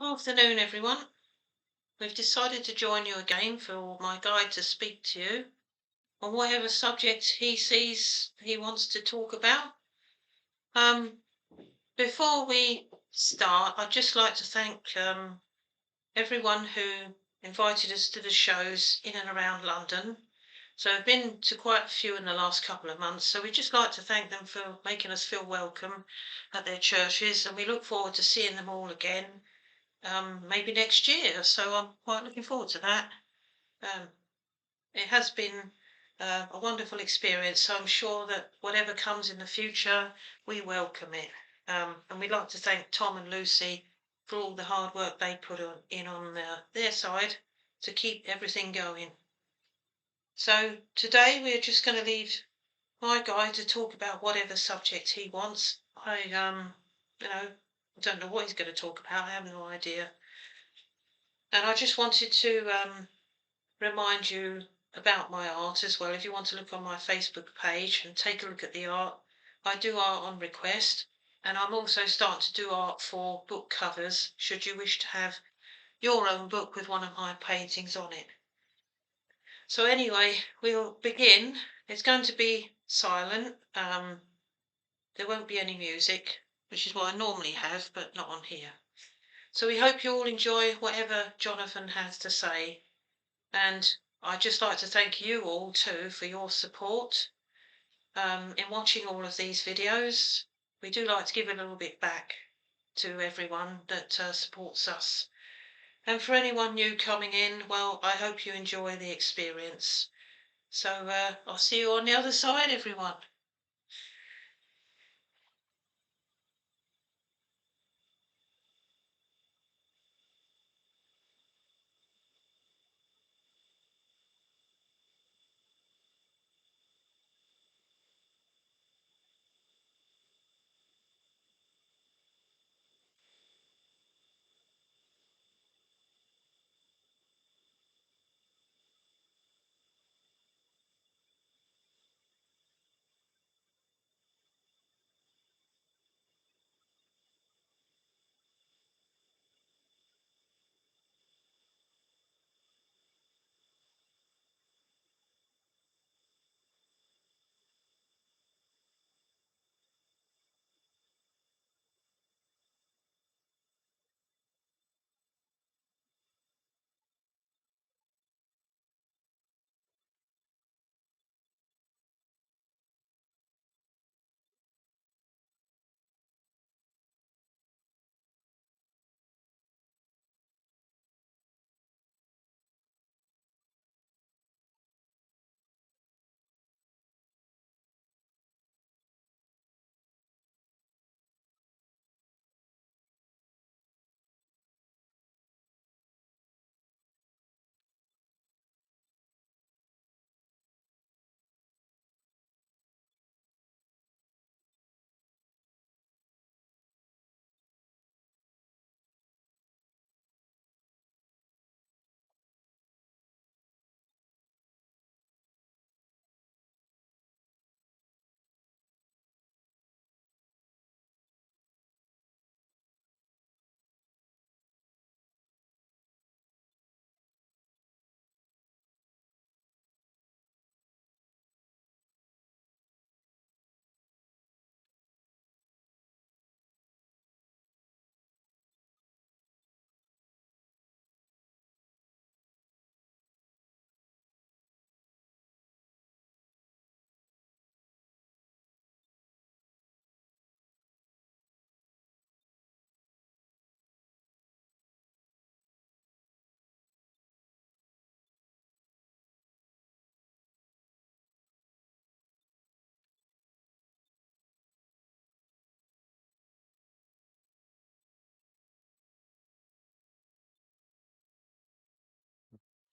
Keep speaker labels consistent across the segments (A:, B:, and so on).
A: Afternoon, everyone. We've decided to join you again for my guide to speak to you on whatever subject he sees he wants to talk about. Before we start, I'd just like to thank everyone who invited us to the shows in and around London. So I've been to quite a few in the last couple of months. So we'd just like to thank them for making us feel welcome at their churches, and we look forward to seeing them all again maybe next year. So I'm quite looking forward to that. Um, it has been a wonderful experience. So I'm sure that whatever comes in the future, we welcome it. And we'd like to thank Tom and Lucy for all the hard work they put in on their side to keep everything going. So today we're just going to leave my guy to talk about whatever subject he wants. I don't know what he's going to talk about. I have no idea. And I just wanted to remind you about my art as well. If you want to look on my Facebook page and take a look at the art, I do art on request, and I'm also starting to do art for book covers, should you wish to have your own book with one of my paintings on it. So anyway, we'll begin. It's going to be silent. There won't be any music, which is what I normally have, but not on here. So we hope you all enjoy whatever Jonathan has to say. And I'd just like to thank you all too for your support in watching all of these videos. We do like to give a little bit back to everyone that supports us. And for anyone new coming in, well, I hope you enjoy the experience. So I'll see you on the other side, everyone.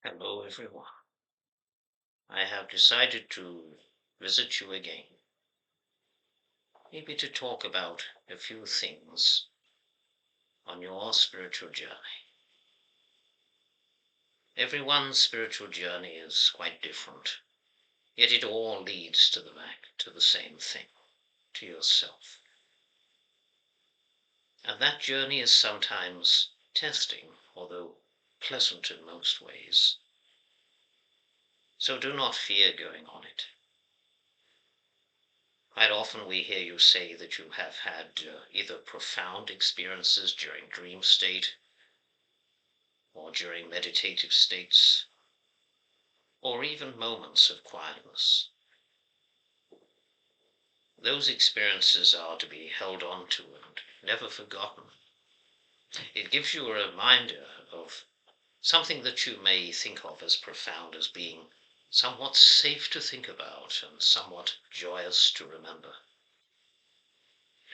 B: Hello, everyone. I have decided to visit you again, maybe to talk about a few things on your spiritual journey. Everyone's spiritual journey is quite different, yet it all leads to the same thing, to yourself. And that journey is sometimes testing, although pleasant in most ways. So do not fear going on it. Quite often we hear you say that you have had either profound experiences during dream state, or during meditative states, or even moments of quietness. Those experiences are to be held on to and never forgotten. It gives you a reminder of something that you may think of as profound as being somewhat safe to think about and somewhat joyous to remember.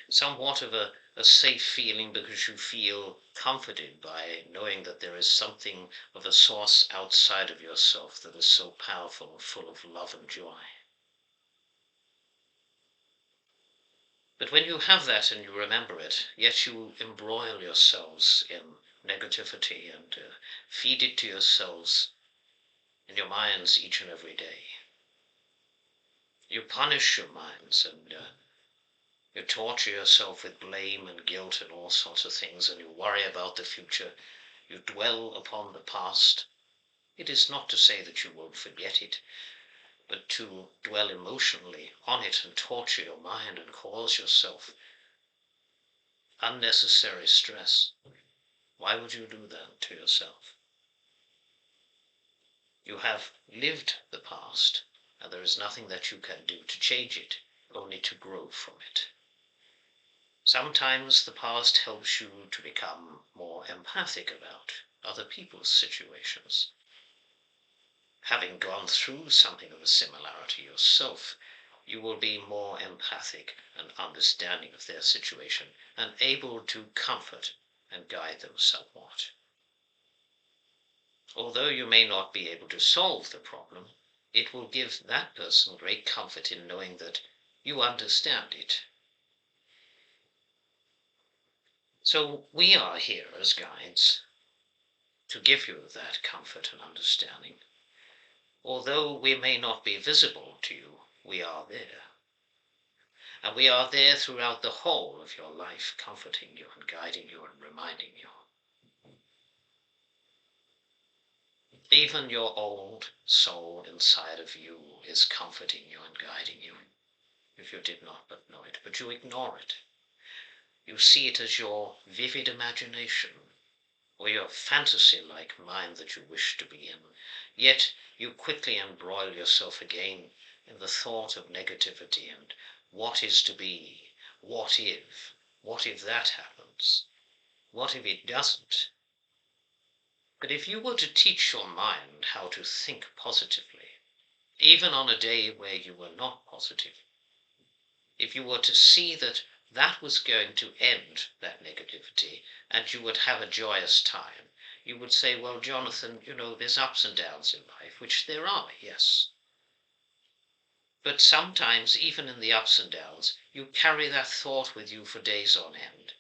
B: Somewhat of a safe feeling because you feel comforted by knowing that there is something of a source outside of yourself that is so powerful and full of love and joy. But when you have that and you remember it, yet you embroil yourselves in negativity and feed it to yourselves in your minds each and every day. You punish your minds and you torture yourself with blame and guilt and all sorts of things, and you worry about the future. You dwell upon the past. It is not to say that you won't forget it, but to dwell emotionally on it and torture your mind and cause yourself unnecessary stress. Why would you do that to yourself? You have lived the past, and there is nothing that you can do to change it, only to grow from it. Sometimes the past helps you to become more empathic about other people's situations. Having gone through something of a similarity yourself, you will be more empathic and understanding of their situation and able to comfort and guide them somewhat. Although you may not be able to solve the problem, it will give that person great comfort in knowing that you understand it. So we are here as guides to give you that comfort and understanding. Although we may not be visible to you, we are there. And we are there throughout the whole of your life, comforting you and guiding you and reminding you. Even your old soul inside of you is comforting you and guiding you, if you did not but know it. But you ignore it. You see it as your vivid imagination, or your fantasy-like mind that you wish to be in. Yet you quickly embroil yourself again in the thought of negativity and what is to be, what if that happens, what if it doesn't. But if you were to teach your mind how to think positively, even on a day where you were not positive, if you were to see that that was going to end that negativity and you would have a joyous time, you would say, well, Jonathan, there's ups and downs in life, which there are, yes. But sometimes, even in the ups and downs, you carry that thought with you for days on end.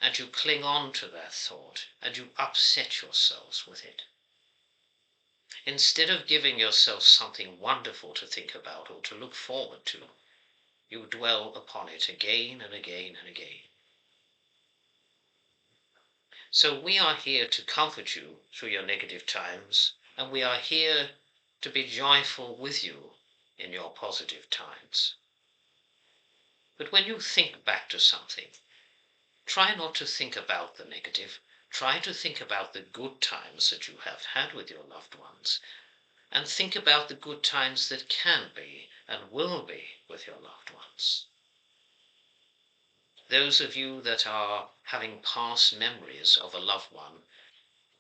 B: And you cling on to that thought, and you upset yourselves with it. Instead of giving yourself something wonderful to think about or to look forward to, you dwell upon it again and again and again. So we are here to comfort you through your negative times, and we are here to be joyful with you in your positive times. But when you think back to something, try not to think about the negative. Try to think about the good times that you have had with your loved ones, and think about the good times that can be and will be with your loved ones. Those of you that are having past memories of a loved one,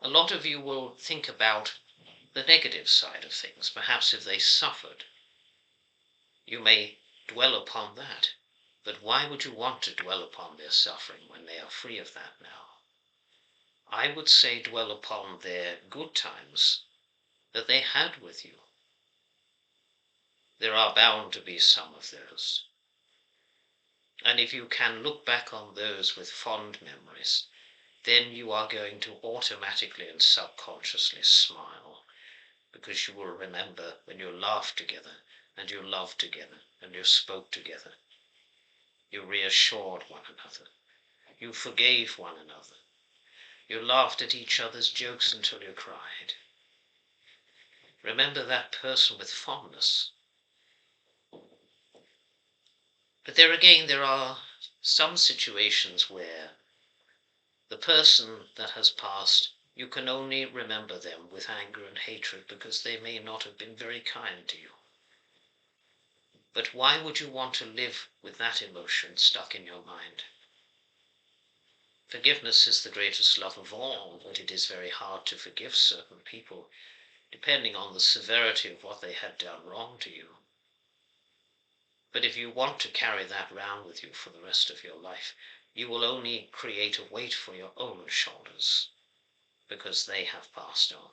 B: a lot of you will think about the negative side of things. Perhaps if they suffered, you may dwell upon that. But why would you want to dwell upon their suffering when they are free of that now? I would say dwell upon their good times that they had with you. There are bound to be some of those. And if you can look back on those with fond memories, then you are going to automatically and subconsciously smile, because you will remember when you laughed together and you loved together and you spoke together. You reassured one another. You forgave one another. You laughed at each other's jokes until you cried. Remember that person with fondness. But there again, there are some situations where the person that has passed, you can only remember them with anger and hatred because they may not have been very kind to you. But why would you want to live with that emotion stuck in your mind? Forgiveness is the greatest love of all, but it is very hard to forgive certain people, depending on the severity of what they had done wrong to you. But if you want to carry that round with you for the rest of your life, you will only create a weight for your own shoulders, because they have passed on.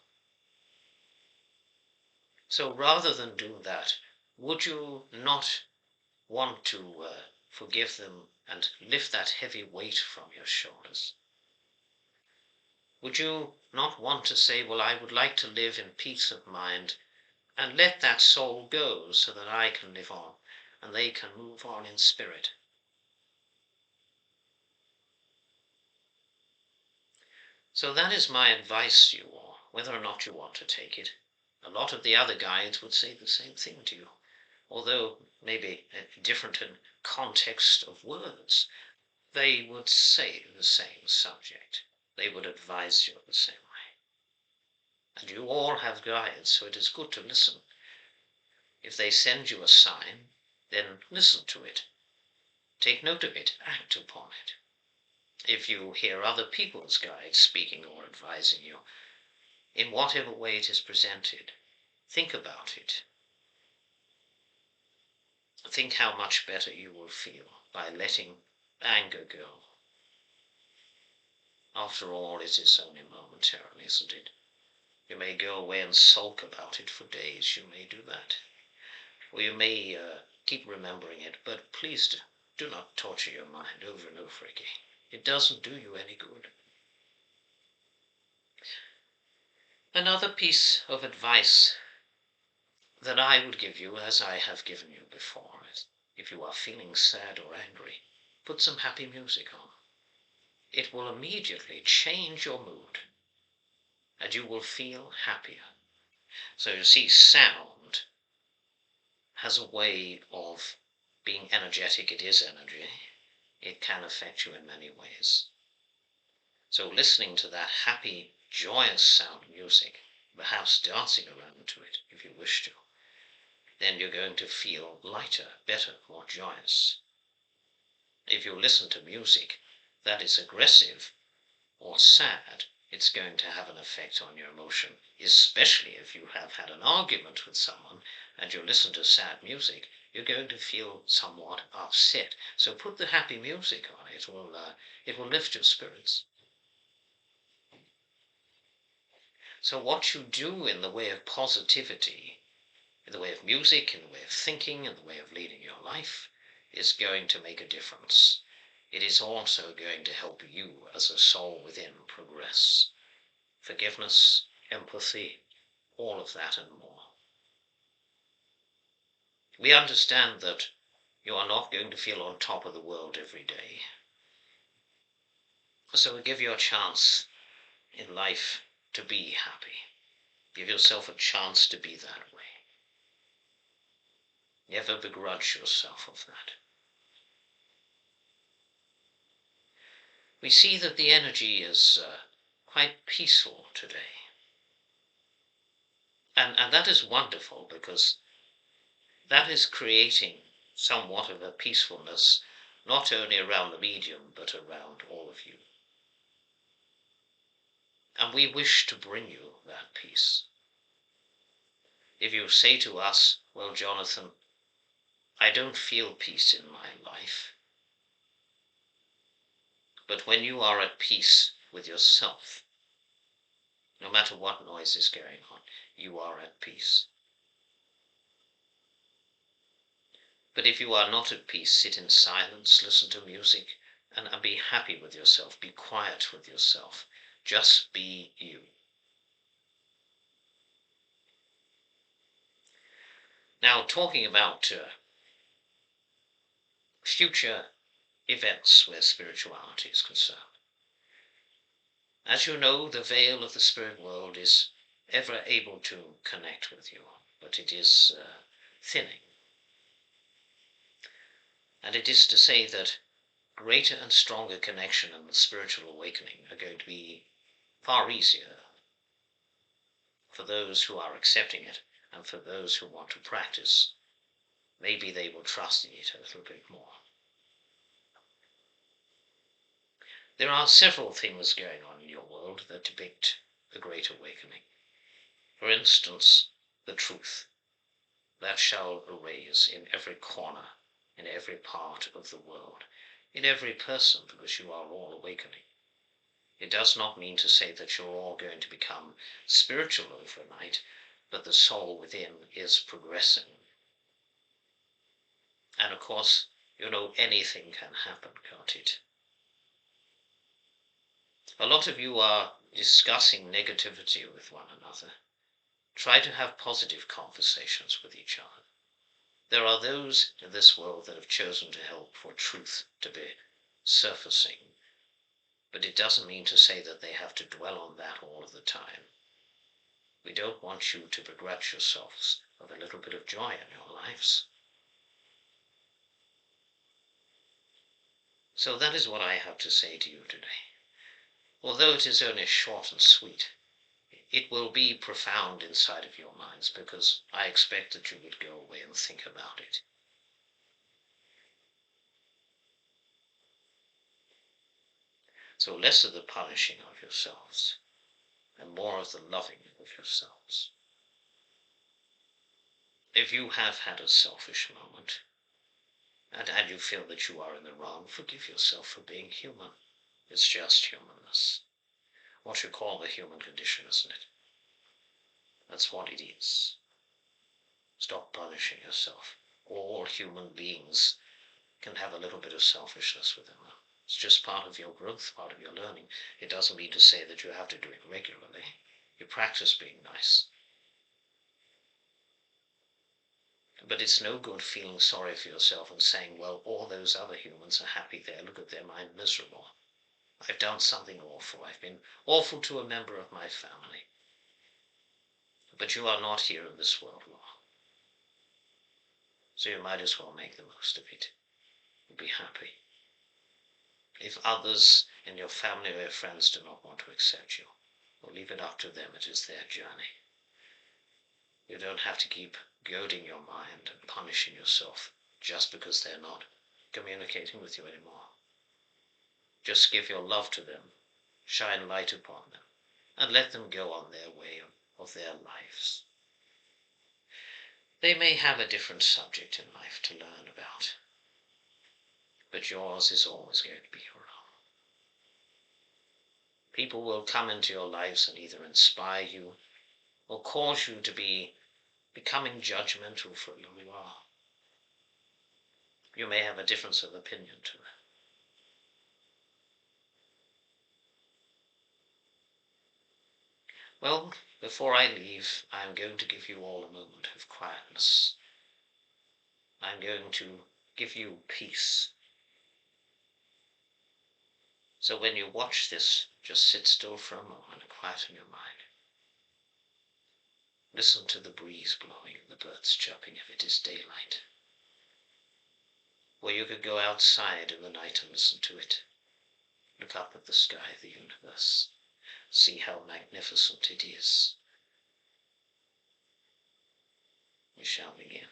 B: So rather than do that, would you not want to forgive them and lift that heavy weight from your shoulders? Would you not want to say, well, I would like to live in peace of mind and let that soul go so that I can live on and they can move on in spirit? So that is my advice to you all, whether or not you want to take it. A lot of the other guides would say the same thing to you, although maybe different in context of words. They would say the same subject. They would advise you the same way. And you all have guides, so it is good to listen. If they send you a sign, then listen to it. Take note of it, act upon it. If you hear other people's guides speaking or advising you, in whatever way it is presented, think about it. Think how much better you will feel by letting anger go. After all, it is only momentarily, isn't it? You may go away and sulk about it for days, you may do that. Or you may keep remembering it, but please do not torture your mind over and over again. It doesn't do you any good. Another piece of advice that I would give you, as I have given you before, is if you are feeling sad or angry, put some happy music on. It will immediately change your mood, and you will feel happier. So you see, sound has a way of being energetic. It is energy. It can affect you in many ways. So listening to that happy, joyous sound music, perhaps dancing around to it if you wish to, then you're going to feel lighter, better, more joyous. If you listen to music that is aggressive or sad, it's going to have an effect on your emotion, especially if you have had an argument with someone and you listen to sad music, you're going to feel somewhat upset. So put the happy music on. It will lift your spirits. So what you do in the way of positivity, in the way of music, in the way of thinking, in the way of leading your life, is going to make a difference. It is also going to help you as a soul within progress. Forgiveness, empathy, all of that and more. We understand that you are not going to feel on top of the world every day. So we give you a chance in life to be happy. Give yourself a chance to be that way. Never begrudge yourself of that. We see that the energy is quite peaceful today. And that is wonderful, because that is creating somewhat of a peacefulness, not only around the medium, but around all of you. And we wish to bring you that peace. If you say to us, well, Jonathan, I don't feel peace in my life, but when you are at peace with yourself, no matter what noise is going on, you are at peace. But if you are not at peace, sit in silence, listen to music, and be happy with yourself. Be quiet with yourself. Just be you. Now, talking about future events where spirituality is concerned. As you know, the veil of the spirit world is ever able to connect with you, but it is thinning. And it is to say that greater and stronger connection and the spiritual awakening are going to be far easier for those who are accepting it, and for those who want to practice. Maybe they will trust in it a little bit more. There are several things going on in your world that depict the Great Awakening. For instance, the truth that shall arise in every corner, in every part of the world, in every person, because you are all awakening. It does not mean to say that you're all going to become spiritual overnight, but the soul within is progressing. And of course, anything can happen, can't it? A lot of you are discussing negativity with one another. Try to have positive conversations with each other. There are those in this world that have chosen to help for truth to be surfacing, but it doesn't mean to say that they have to dwell on that all of the time. We don't want you to begrudge yourselves of a little bit of joy in your lives. So that is what I have to say to you today. Although it is only short and sweet, it will be profound inside of your minds, because I expect that you would go away and think about it. So less of the punishing of yourselves, and more of the loving of yourselves. If you have had a selfish moment, and you feel that you are in the wrong, forgive yourself for being human. It's just humanness. What you call the human condition, isn't it? That's what it is. Stop punishing yourself. All human beings can have a little bit of selfishness within them. It's just part of your growth, part of your learning. It doesn't mean to say that you have to do it regularly. You practice being nice. But it's no good feeling sorry for yourself and saying, well, all those other humans are happy there. Look at them, I'm miserable. I've done something awful. I've been awful to a member of my family. But you are not here in this world long. So you might as well make the most of it. Be happy. If others in your family or your friends do not want to accept you, well, leave it up to them. It is their journey. You don't have to keep goading your mind and punishing yourself just because they're not communicating with you anymore. Just give your love to them, shine light upon them, and let them go on their way of their lives. They may have a different subject in life to learn about, but yours is always going to be your own. People will come into your lives and either inspire you or cause you to be becoming judgmental for who you are. You may have a difference of opinion to them. Well, before I leave, I'm going to give you all a moment of quietness. I'm going to give you peace. So when you watch this, just sit still for a moment and quieten your mind. Listen to the breeze blowing and the birds chirping if it is daylight. Or you could go outside in the night and listen to it. Look up at the sky of the universe. See how magnificent it is. We shall begin.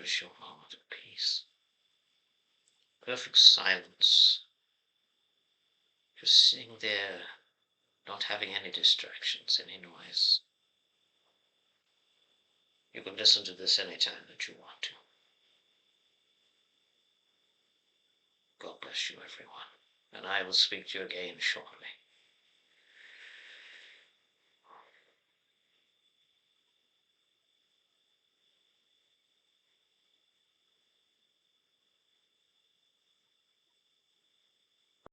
B: nourish your heart of peace. Perfect silence. Just sitting there, not having any distractions, any noise. You can listen to this anytime that you want to. God bless you, everyone, and I will speak to you again shortly.